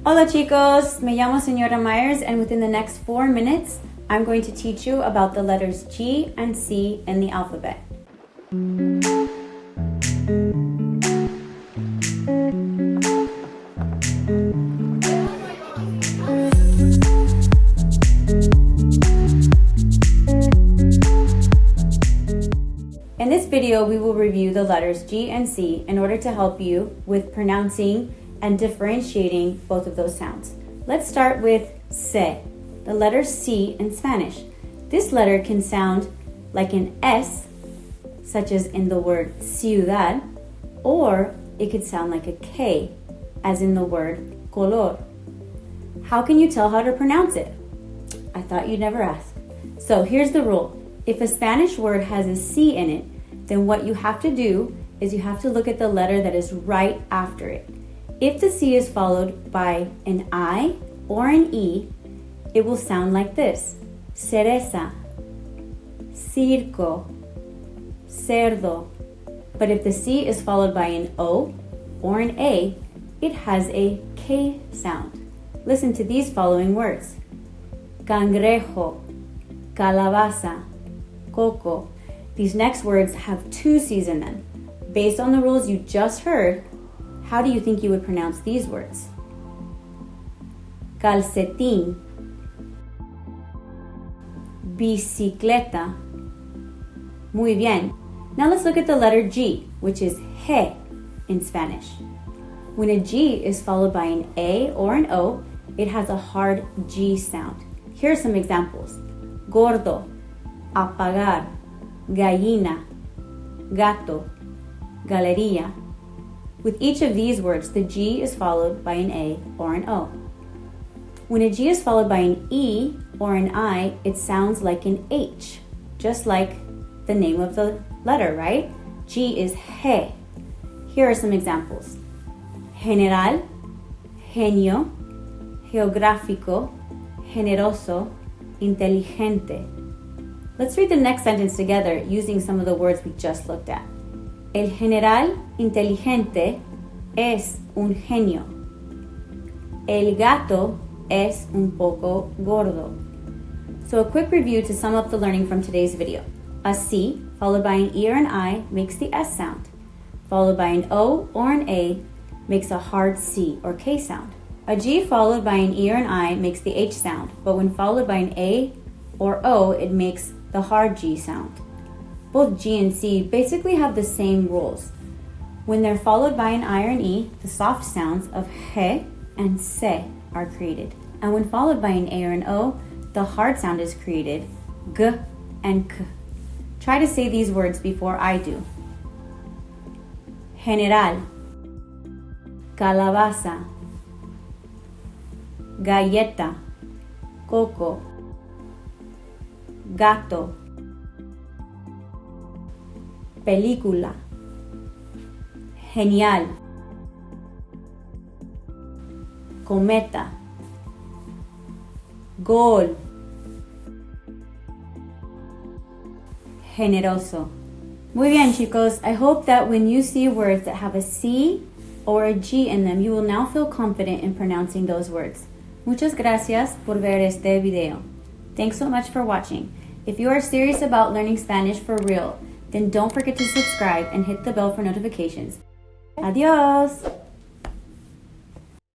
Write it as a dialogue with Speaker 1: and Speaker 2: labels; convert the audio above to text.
Speaker 1: Hola chicos, me llamo Señora Myers, and within the next 4 minutes, I'm going to teach you about the letters G and C in the alphabet. In this video, we will review the letters G and C in order to help you with pronouncing and differentiating both of those sounds. Let's start with C, the letter C in Spanish. This letter can sound like an S, such as in the word ciudad, or it could sound like a K, as in the word color. How can you tell how to pronounce it? I thought you'd never ask. So here's the rule. If a Spanish word has a C in it, then what you have to do is you have to look at the letter that is right after it. If the C is followed by an I or an E, it will sound like this: cereza, circo, cerdo. But if the C is followed by an O or an A, it has a K sound. Listen to these following words: cangrejo, calabaza, coco. These next words have 2 C's in them. Based on the rules you just heard, how do you think you would pronounce these words? Calcetín, bicicleta. Muy bien. Now let's look at the letter G, which is G in Spanish. When a G is followed by an A or an O, it has a hard G sound. Here are some examples: gordo, apagar, gallina, gato, galería. With each of these words, the G is followed by an A or an O. When a G is followed by an E or an I, it sounds like an H, just like the name of the letter, right? G is G. Here are some examples: general, genio, geográfico, generoso, inteligente. Let's read the next sentence together using some of the words we just looked at. El general inteligente es un genio. El gato es un poco gordo. So a quick review to sum up the learning from today's video. A C followed by an E or an I makes the S sound. Followed by an O or an A makes a hard C or K sound. A G followed by an E or an I makes the H sound, but when followed by an A or O, it makes the hard G sound. Both G and C basically have the same rules. When they're followed by an I or an E, the soft sounds of he and se are created. And when followed by an A or an O, the hard sound is created, g and k. Try to say these words before I do. General, calabaza, galleta, coco, gato, película, genial, cometa, gol, generoso. Muy bien, chicos. I hope that when you see words that have a C or a G in them, you will now feel confident in pronouncing those words. Muchas gracias por ver este video. Thanks so much for watching. If you are serious about learning Spanish for real, then don't forget to subscribe and hit the bell for notifications. Adios!